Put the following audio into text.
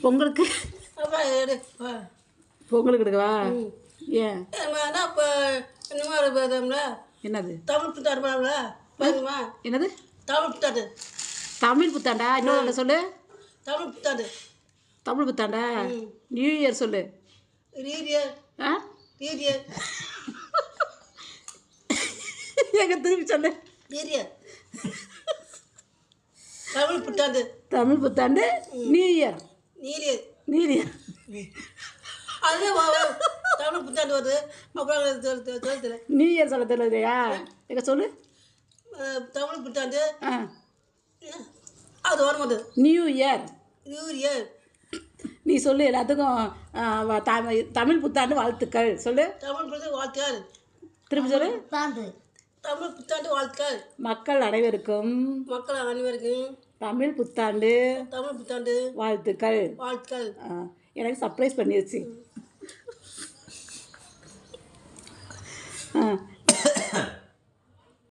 பொங்கலுக்கு பொங்கலுக்கு எடுக்கவா? ஏன் இப்போ இந்த மாதிரி என்னது தமிழ் புத்தாண்டு என்னது தமிழ் புத்தாண்டு தமிழ் புத்தாண்டா? இன்னொரு சொல்லு. தமிழ் புத்தாண்டு தமிழ் புத்தாண்டா? நியூ இயர் சொல்லு. எங்க திருப்பி சொல்லு. தமிழ் புத்தாண்டு தமிழ் புத்தாண்டு நியூ இயர். நியூ இயர் அதே தமிழ் புத்தாண்டு வருது. அப்புறம் நியூ இயர் சொல்ல தெரியலையா? எங்க சொல்லு. தமிழ் புத்தாண்டு அது வர மாட்டேது. New year. நீ சொல்லு எல்லாத்துக்கும் தமிழ் புத்தாண்டு வாழ்த்துக்கள் சொல்லு. தமிழ் புத்தாண்டு வாழ்த்துக்கள். திருப்பி சொல்லு. தமிழ் புத்தாண்டு வாழ்த்துக்கள். மக்கள் அனைவருக்கும் தமிழ் புத்தாண்டு வாழ்த்துக்கள். எனக்கு சர்ப்ரைஸ் பண்ணிடுச்சு.